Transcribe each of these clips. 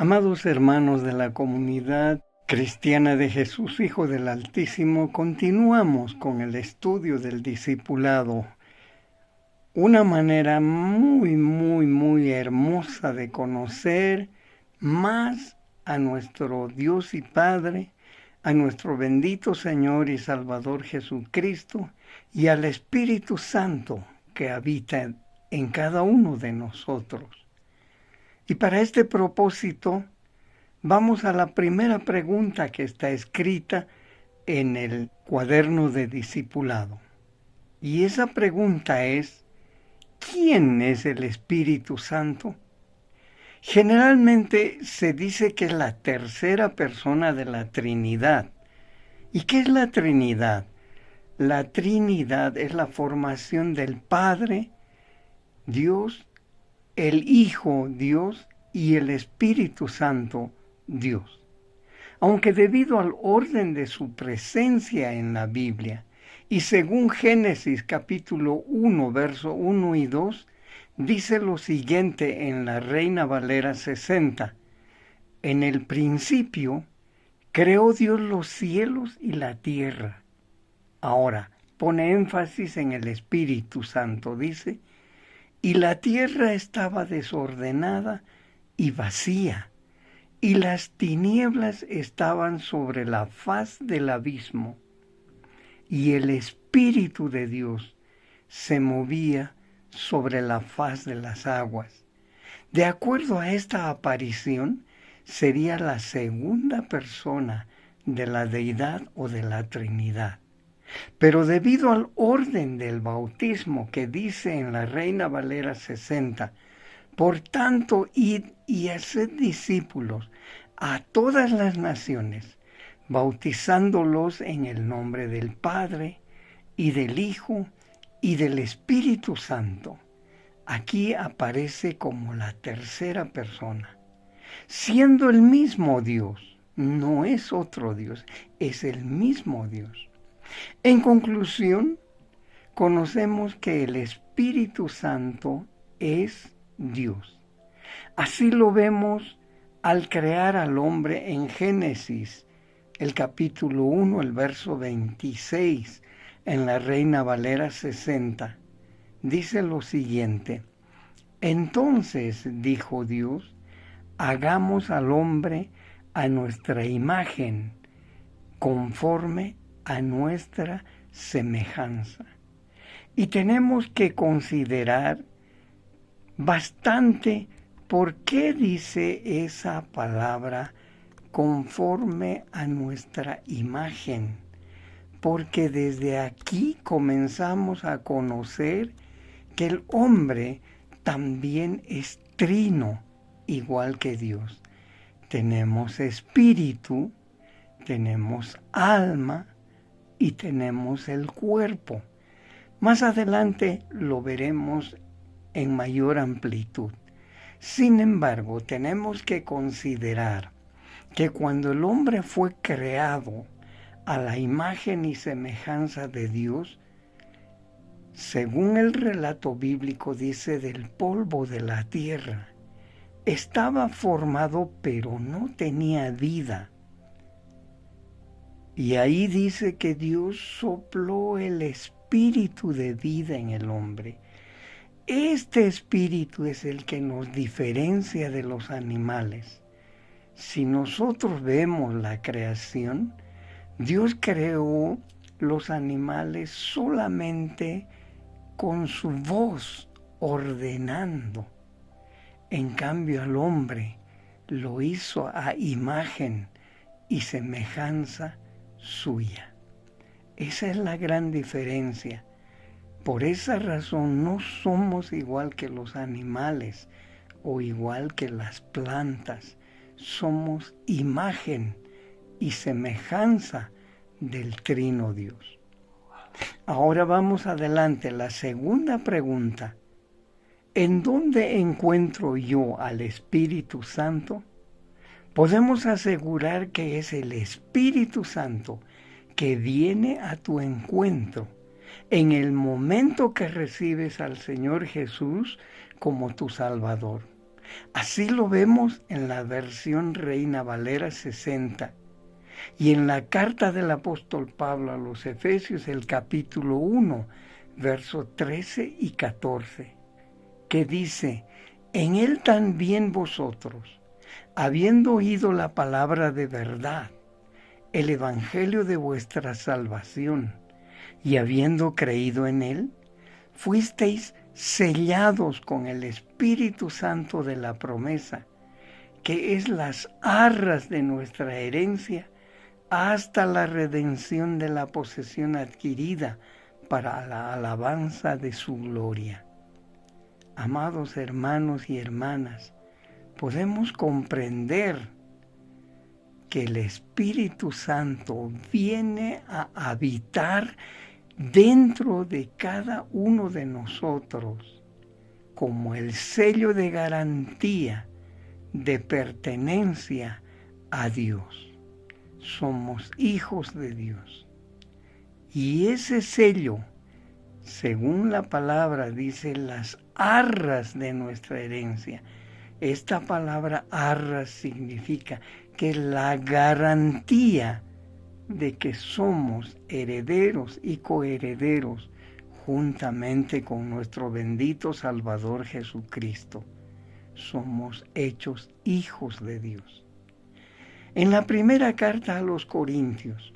Amados hermanos de la comunidad cristiana de Jesús, Hijo del Altísimo, continuamos con el estudio del discipulado. Una manera muy hermosa de conocer más a nuestro Dios y Padre, a nuestro bendito Señor y Salvador Jesucristo y al Espíritu Santo que habita en cada uno de nosotros. Y para este propósito, vamos a la primera pregunta que está escrita en el cuaderno de discipulado. Y esa pregunta es, ¿quién es el Espíritu Santo? Generalmente se dice que es la tercera persona de la Trinidad. ¿Y qué es la Trinidad? La Trinidad es la formación del Padre, Dios, el Hijo, Dios, y el Espíritu Santo, Dios. Aunque debido al orden de su presencia en la Biblia, y según Génesis capítulo 1, verso 1 y 2, dice lo siguiente en la Reina Valera 60. En el principio creó Dios los cielos y la tierra. Ahora, pone énfasis en el Espíritu Santo, dice, y la tierra estaba desordenada y vacía, y las tinieblas estaban sobre la faz del abismo, y el Espíritu de Dios se movía sobre la faz de las aguas. De acuerdo a esta aparición, sería la segunda persona de la deidad o de la Trinidad. Pero debido al orden del bautismo que dice en la Reina Valera 60, por tanto, id y haced discípulos a todas las naciones, bautizándolos en el nombre del Padre, y del Hijo, y del Espíritu Santo. Aquí aparece como la tercera persona, siendo el mismo Dios, no es otro Dios, es el mismo Dios. En conclusión, conocemos que el Espíritu Santo es Dios. Así lo vemos al crear al hombre en Génesis, el capítulo 1, el verso 26, en la Reina Valera 60. Dice lo siguiente: entonces dijo Dios, hagamos al hombre a nuestra imagen, conforme a nuestra semejanza. Y tenemos que considerar bastante por qué dice esa palabra conforme a nuestra imagen. Porque desde aquí comenzamos a conocer que el hombre también es trino, igual que Dios. Tenemos espíritu, tenemos alma y tenemos el cuerpo. Más adelante lo veremos en mayor amplitud. Sin embargo, tenemos que considerar que cuando el hombre fue creado a la imagen y semejanza de Dios, según el relato bíblico dice del polvo de la tierra, estaba formado pero no tenía vida. Y ahí dice que Dios sopló el espíritu de vida en el hombre. Este espíritu es el que nos diferencia de los animales. Si nosotros vemos la creación, Dios creó los animales solamente con su voz ordenando. En cambio al hombre lo hizo a imagen y semejanza suya. Esa es la gran diferencia. Por esa razón no somos igual que los animales o igual que las plantas. Somos imagen y semejanza del Trino Dios. Ahora vamos adelante. La segunda pregunta: ¿en dónde encuentro yo al Espíritu Santo? Podemos asegurar que es el Espíritu Santo que viene a tu encuentro en el momento que recibes al Señor Jesús como tu Salvador. Así lo vemos en la versión Reina Valera 60 y en la carta del apóstol Pablo a los Efesios, el capítulo 1, versos 13 y 14, que dice: en él también vosotros, habiendo oído la palabra de verdad, el evangelio de vuestra salvación, y habiendo creído en él, fuisteis sellados con el Espíritu Santo de la promesa, que es las arras de nuestra herencia, hasta la redención de la posesión adquirida para la alabanza de su gloria. Amados hermanos y hermanas, podemos comprender que el Espíritu Santo viene a habitar dentro de cada uno de nosotros como el sello de garantía de pertenencia a Dios. Somos hijos de Dios. Y ese sello, según la palabra, dice las arras de nuestra herencia. Esta palabra arras significa que la garantía de que somos herederos y coherederos juntamente con nuestro bendito Salvador Jesucristo. Somos hechos hijos de Dios. En la primera carta a los Corintios,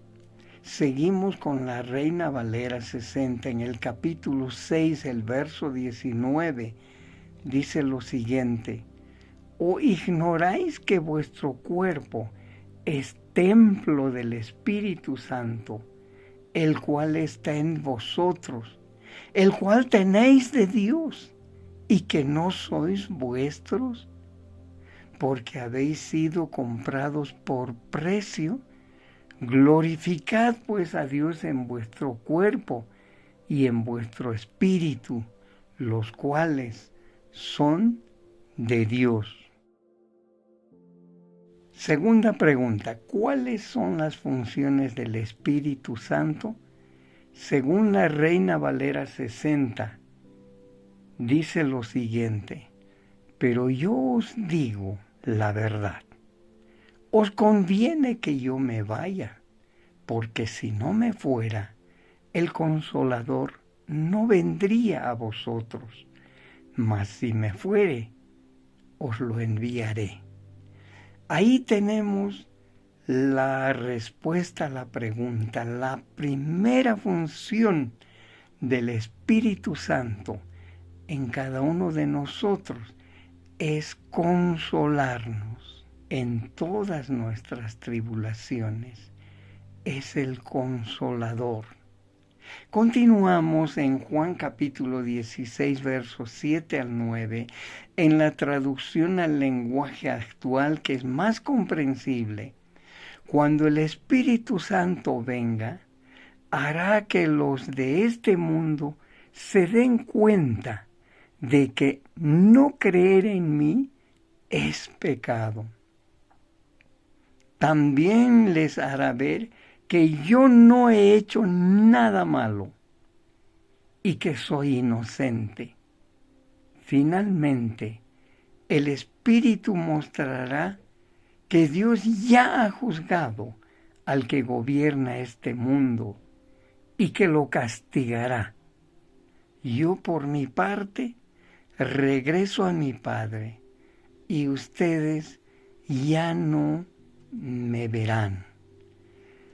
seguimos con la Reina Valera 60, en el capítulo 6, el verso 19, dice lo siguiente: ¿o ignoráis que vuestro cuerpo es templo del Espíritu Santo, el cual está en vosotros, el cual tenéis de Dios, y que no sois vuestros? Porque habéis sido comprados por precio. Glorificad pues a Dios en vuestro cuerpo y en vuestro espíritu, los cuales son de Dios. Segunda pregunta: ¿cuáles son las funciones del Espíritu Santo? Según la Reina Valera 60, dice lo siguiente: pero yo os digo la verdad. Os conviene que yo me vaya, porque si no me fuera, el Consolador no vendría a vosotros, mas si me fuere, os lo enviaré. Ahí tenemos la respuesta a la pregunta. La primera función del Espíritu Santo en cada uno de nosotros es consolarnos en todas nuestras tribulaciones. Es el Consolador. Continuamos en Juan capítulo 16, versos 7 al 9, en la traducción al lenguaje actual, que es más comprensible. Cuando el Espíritu Santo venga, hará que los de este mundo se den cuenta de que no creer en mí es pecado. También les hará ver que yo no he hecho nada malo y que soy inocente. Finalmente, el Espíritu mostrará que Dios ya ha juzgado al que gobierna este mundo y que lo castigará. Yo, por mi parte, regreso a mi Padre y ustedes ya no me verán.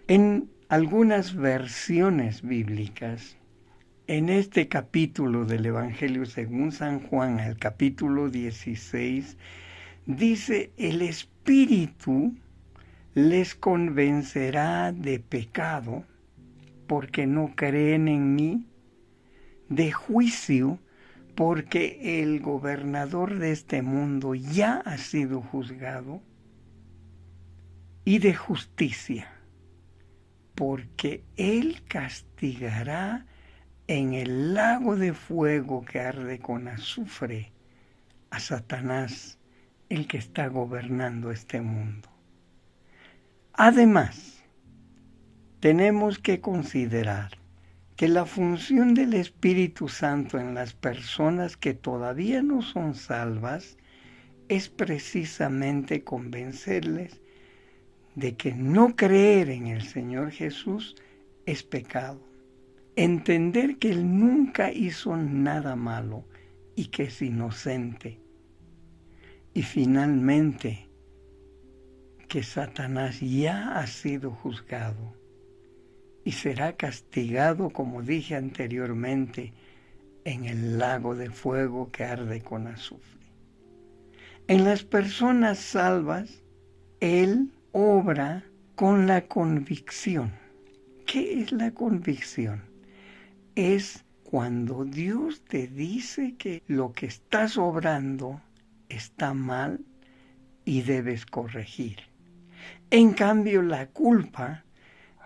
En algunas versiones bíblicas, en este capítulo del Evangelio según San Juan, el capítulo 16, dice: el Espíritu les convencerá de pecado, porque no creen en mí, de juicio, porque el gobernador de este mundo ya ha sido juzgado, y de justicia, porque él castigará en el lago de fuego que arde con azufre a Satanás, el que está gobernando este mundo. Además, tenemos que considerar que la función del Espíritu Santo en las personas que todavía no son salvas es precisamente convencerles de que no creer en el Señor Jesús es pecado. Entender que Él nunca hizo nada malo y que es inocente. Y finalmente, que Satanás ya ha sido juzgado y será castigado, como dije anteriormente, en el lago de fuego que arde con azufre. En las personas salvas, Él obra con la convicción. ¿Qué es la convicción? Es cuando Dios te dice que lo que estás obrando está mal y debes corregir. En cambio, la culpa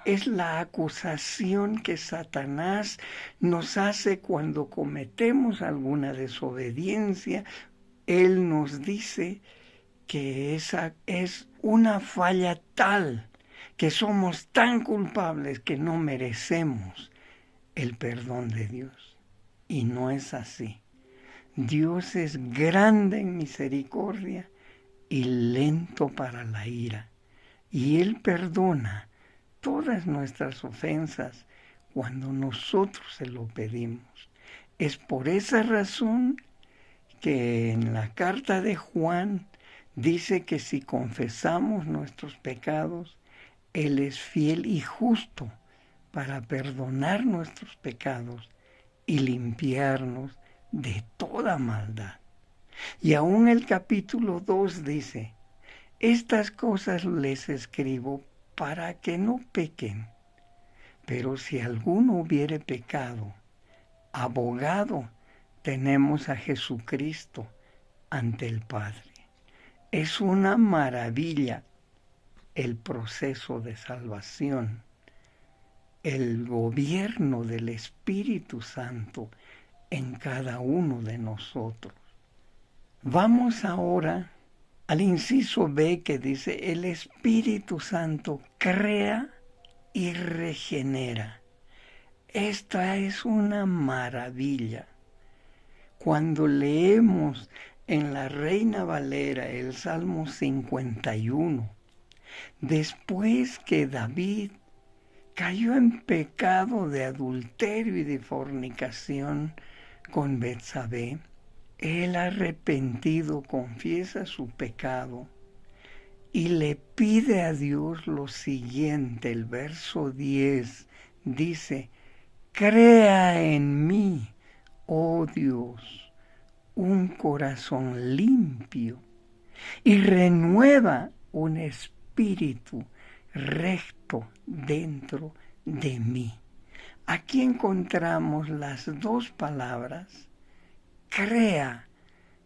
es la acusación que Satanás nos hace cuando cometemos alguna desobediencia. Él nos dice que esa es una falla tal, que somos tan culpables que no merecemos el perdón de Dios. Y no es así. Dios es grande en misericordia y lento para la ira. Y Él perdona todas nuestras ofensas cuando nosotros se lo pedimos. Es por esa razón que en la carta de Juan dice que si confesamos nuestros pecados, Él es fiel y justo para perdonar nuestros pecados y limpiarnos de toda maldad. Y aún el capítulo 2 dice, estas cosas les escribo para que no pequen, pero si alguno hubiere pecado, abogado tenemos a Jesucristo ante el Padre. Es una maravilla el proceso de salvación, el gobierno del Espíritu Santo en cada uno de nosotros. Vamos ahora al inciso B que dice, el Espíritu Santo crea y regenera. Esta es una maravilla. Cuando leemos en la Reina Valera el Salmo 51, después que David cayó en pecado de adulterio y de fornicación con Betsabé, él arrepentido confiesa su pecado y le pide a Dios lo siguiente. El verso 10 dice, crea en mí, oh Dios, un corazón limpio y renueva un espíritu recto dentro de mí. Aquí encontramos las dos palabras. Crea.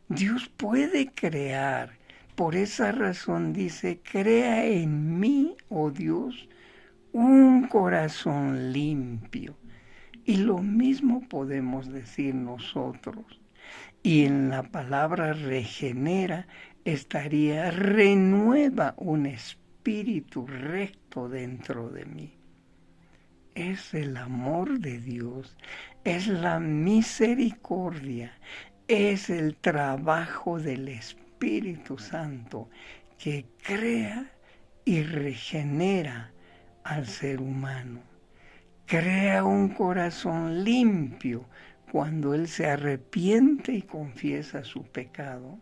Dios puede crear. Por esa razón dice, crea en mí, oh Dios, un corazón limpio. Y lo mismo podemos decir nosotros. Y en la palabra regenera estaría renueva un espíritu recto dentro de mí. Es el amor de Dios, es la misericordia, es el trabajo del Espíritu Santo que crea y regenera al ser humano. Crea un corazón limpio cuando él se arrepiente y confiesa su pecado,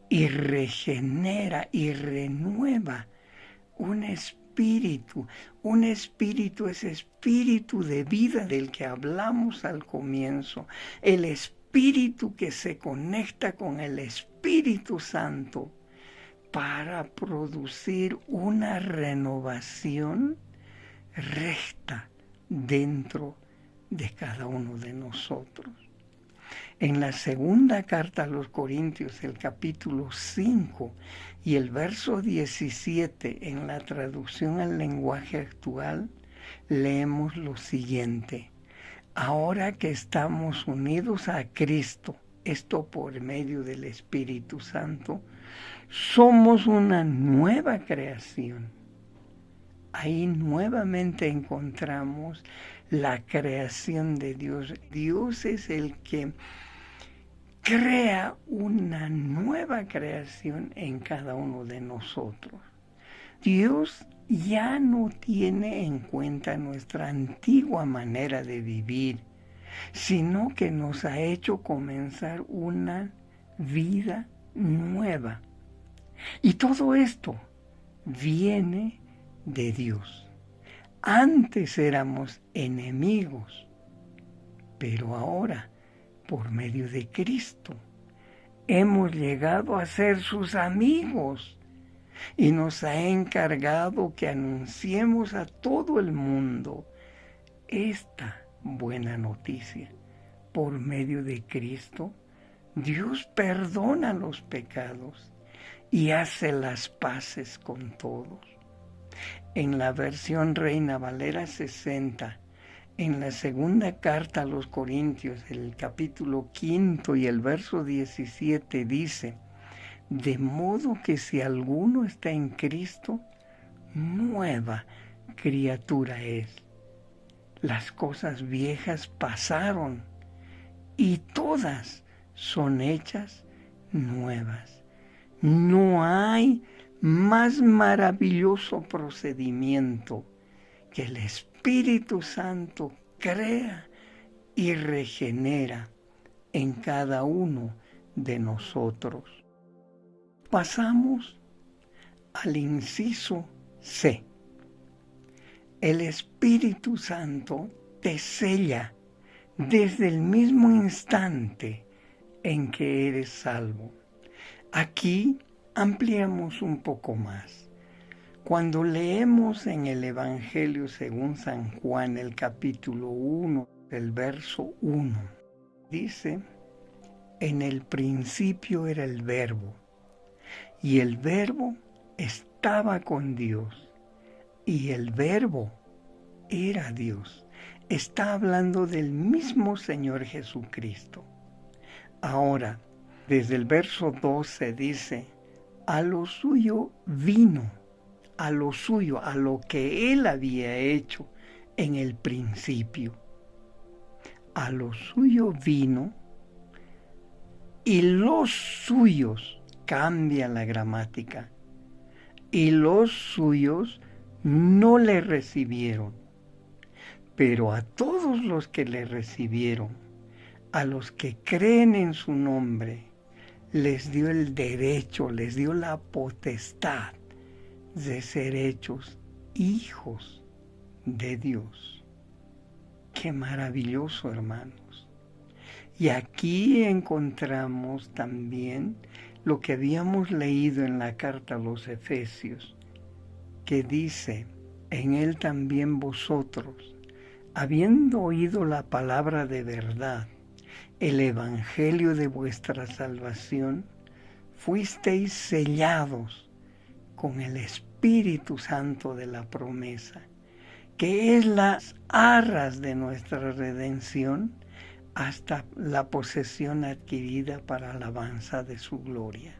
y regenera y renueva un espíritu. Un espíritu es espíritu de vida del que hablamos al comienzo, el espíritu que se conecta con el Espíritu Santo para producir una renovación recta dentro de cada uno de nosotros. En la segunda carta a los Corintios, el capítulo 5 y el verso 17, en la traducción al lenguaje actual, leemos lo siguiente. Ahora que estamos unidos a Cristo, esto por medio del Espíritu Santo, somos una nueva creación. Ahí nuevamente encontramos la creación de Dios. Dios es el que crea una nueva creación en cada uno de nosotros. Dios ya no tiene en cuenta nuestra antigua manera de vivir, sino que nos ha hecho comenzar una vida nueva. Y todo esto viene de Dios. Antes éramos enemigos, pero ahora, por medio de Cristo, hemos llegado a ser sus amigos y nos ha encargado que anunciemos a todo el mundo esta buena noticia. Por medio de Cristo, Dios perdona los pecados y hace las paces con todos. En la versión Reina Valera 60, en la segunda carta a los Corintios, el capítulo 5 y el verso 17 dice: de modo que si alguno está en Cristo, nueva criatura es. Las cosas viejas pasaron y todas son hechas nuevas. No hay más maravilloso procedimiento que el Espíritu Santo crea y regenera en cada uno de nosotros. Pasamos al inciso C. El Espíritu Santo te sella desde el mismo instante en que eres salvo. Aquí ampliamos un poco más. Cuando leemos en el Evangelio según San Juan, el capítulo 1, el verso 1, dice: en el principio era el Verbo, y el Verbo estaba con Dios, y el Verbo era Dios. Está hablando del mismo Señor Jesucristo. Ahora, desde el verso 12 dice: a lo suyo vino, a lo suyo, a lo que Él había hecho en el principio. A lo suyo vino y los suyos, cambia la gramática, y los suyos no le recibieron. Pero a todos los que le recibieron, a los que creen en su nombre, les dio el derecho, les dio la potestad de ser hechos hijos de Dios. ¡Qué maravilloso, hermanos! Y aquí encontramos también lo que habíamos leído en la carta a los Efesios, que dice: en él también vosotros, habiendo oído la palabra de verdad, el evangelio de vuestra salvación, fuisteis sellados con el Espíritu Santo de la promesa, que es las arras de nuestra redención, hasta la posesión adquirida para alabanza de su gloria.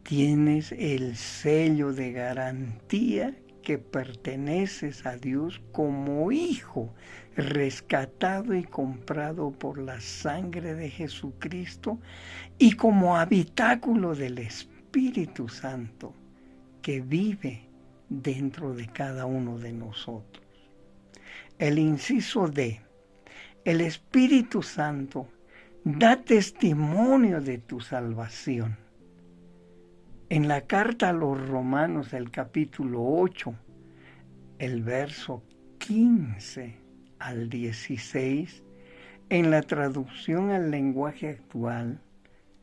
Tienes el sello de garantía que perteneces a Dios como hijo, rescatado y comprado por la sangre de Jesucristo, y como habitáculo del Espíritu Santo que vive dentro de cada uno de nosotros. El inciso D. El Espíritu Santo da testimonio de tu salvación. En la carta a los Romanos, el capítulo 8, el verso 15 al 16, en la traducción al lenguaje actual,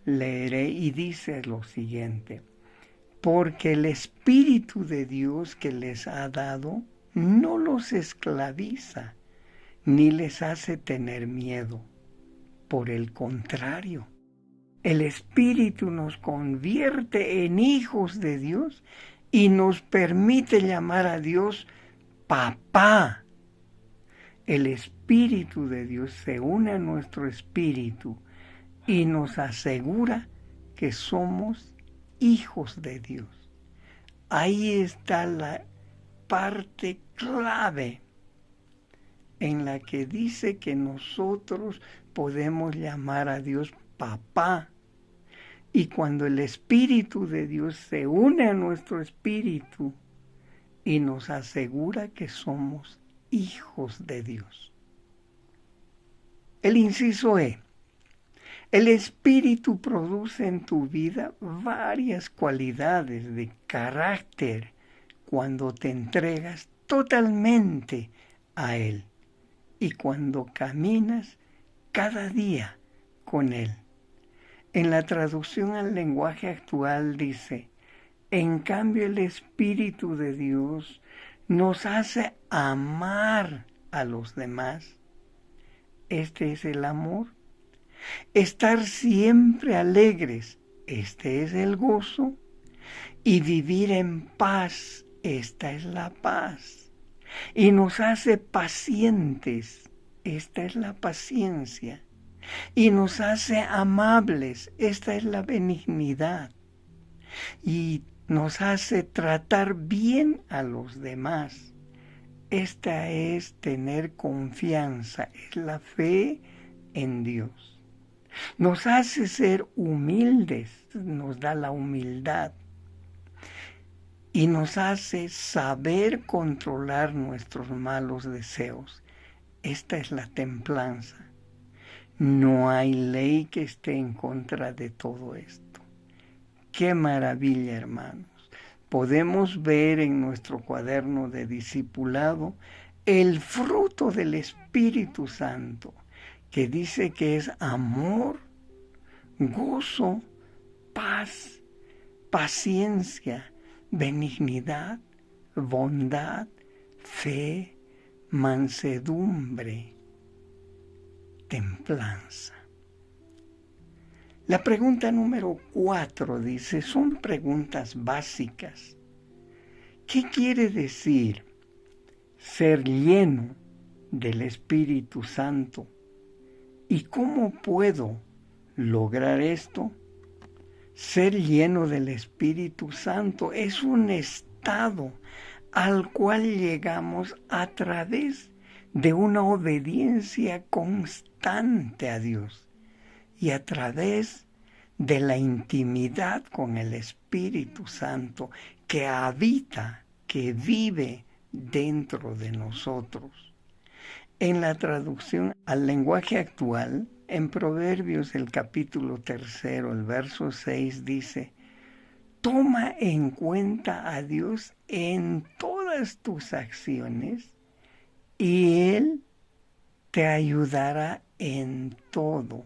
leeré y dice lo siguiente: porque el Espíritu de Dios que les ha dado no los esclaviza, ni les hace tener miedo. Por el contrario, el Espíritu nos convierte en hijos de Dios y nos permite llamar a Dios Papá. El Espíritu de Dios se une a nuestro espíritu y nos asegura que somos hijos de Dios. Ahí está la parte clave en la que dice que nosotros podemos llamar a Dios papá. Y cuando el Espíritu de Dios se une a nuestro espíritu y nos asegura que somos hijos de Dios. El inciso E. El Espíritu produce en tu vida varias cualidades de carácter cuando te entregas totalmente a Él y cuando caminas cada día con Él. En la traducción al lenguaje actual dice, en cambio el Espíritu de Dios nos hace amar a los demás. Este es el amor. Estar siempre alegres, este es el gozo. Y vivir en paz, esta es la paz. Y nos hace pacientes, esta es la paciencia. Y nos hace amables, esta es la benignidad. Y nos hace tratar bien a los demás. Esta es tener confianza, es la fe en Dios. Nos hace ser humildes, nos da la humildad. Y nos hace saber controlar nuestros malos deseos. Esta es la templanza. No hay ley que esté en contra de todo esto. ¡Qué maravilla, hermanos! Podemos ver en nuestro cuaderno de discipulado el fruto del Espíritu Santo, que dice que es amor, gozo, paz, paciencia, benignidad, bondad, fe, mansedumbre, templanza. La pregunta número 4 dice, son preguntas básicas. ¿Qué quiere decir ser lleno del Espíritu Santo? ¿Y cómo puedo lograr esto? Ser lleno del Espíritu Santo es un estado al cual llegamos a través de una obediencia constante a Dios y a través de la intimidad con el Espíritu Santo que habita, que vive dentro de nosotros. En la traducción al lenguaje actual, en Proverbios el capítulo 3, el verso 6 dice, toma en cuenta a Dios en todas tus acciones y Él te ayudará en todo.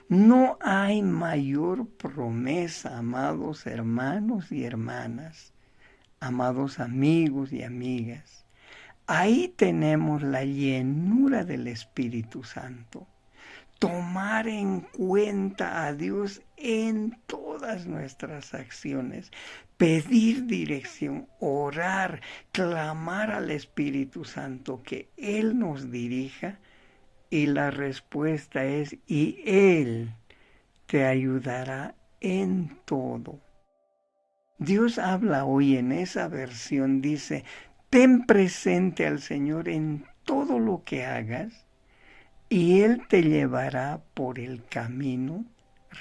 No hay mayor promesa, amados hermanos y hermanas, amados amigos y amigas. Ahí tenemos la llenura del Espíritu Santo. Tomar en cuenta a Dios en todas nuestras acciones, pedir dirección, orar, clamar al Espíritu Santo que Él nos dirija y la respuesta es, y Él te ayudará en todo. Dios habla hoy en esa versión, dice, ten presente al Señor en todo lo que hagas y Él te llevará por el camino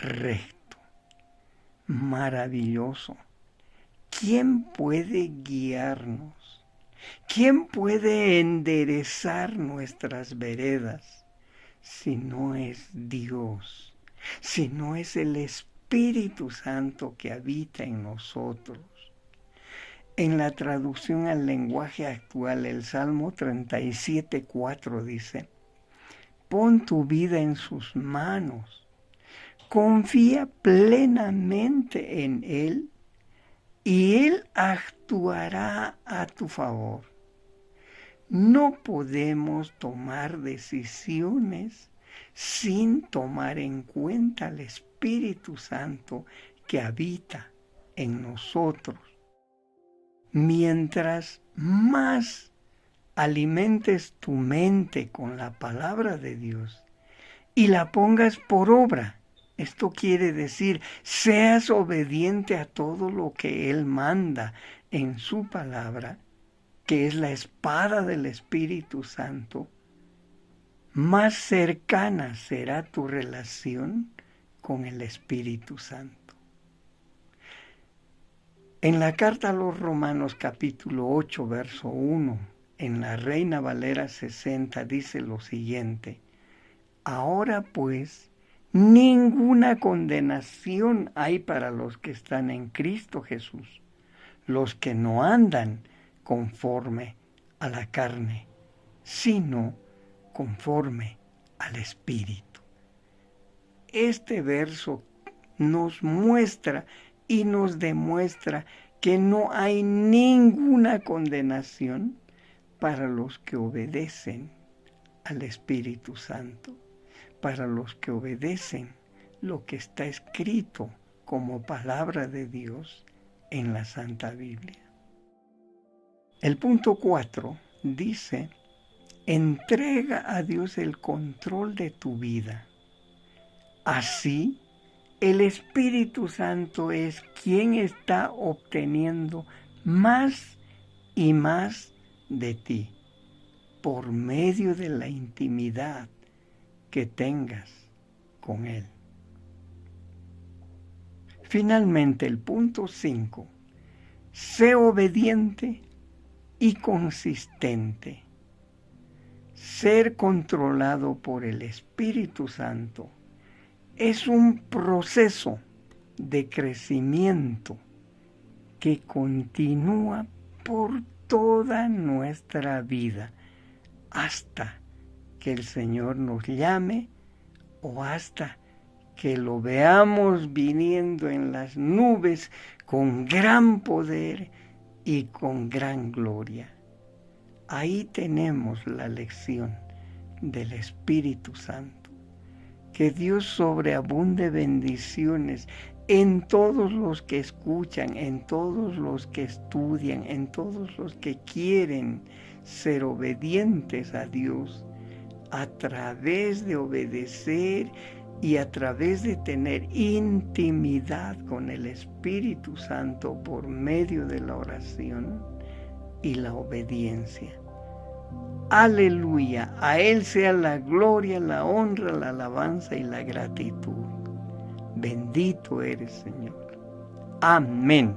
recto. Maravilloso. ¿Quién puede guiarnos? ¿Quién puede enderezar nuestras veredas si no es Dios? Si no es el Espíritu Santo que habita en nosotros. En la traducción al lenguaje actual, el Salmo 37:4 dice, pon tu vida en sus manos, confía plenamente en Él y Él actuará a tu favor. No podemos tomar decisiones sin tomar en cuenta al Espíritu Santo que habita en nosotros. Mientras más alimentes tu mente con la palabra de Dios y la pongas por obra, esto quiere decir, seas obediente a todo lo que Él manda en su palabra, que es la espada del Espíritu Santo, más cercana será tu relación con el Espíritu Santo. En la carta a los Romanos capítulo 8, verso 1, en la Reina Valera 60 dice lo siguiente: ahora pues, ninguna condenación hay para los que están en Cristo Jesús, los que no andan conforme a la carne, sino conforme al Espíritu. Este verso nos muestra y nos demuestra que no hay ninguna condenación para los que obedecen al Espíritu Santo, para los que obedecen lo que está escrito como palabra de Dios en la Santa Biblia. El punto 4 dice: entrega a Dios el control de tu vida. Así, el Espíritu Santo es quien está obteniendo más y más de ti por medio de la intimidad que tengas con Él. Finalmente, el punto 5. Sé obediente y consistente. Ser controlado por el Espíritu Santo es un proceso de crecimiento que continúa por toda nuestra vida hasta que el Señor nos llame o hasta que lo veamos viniendo en las nubes con gran poder y con gran gloria. Ahí tenemos la lección del Espíritu Santo. Que Dios sobreabunde bendiciones en todos los que escuchan, en todos los que estudian, en todos los que quieren ser obedientes a Dios a través de obedecer y a través de tener intimidad con el Espíritu Santo por medio de la oración y la obediencia. Aleluya, a Él sea la gloria, la honra, la alabanza y la gratitud. Bendito eres, Señor. Amén.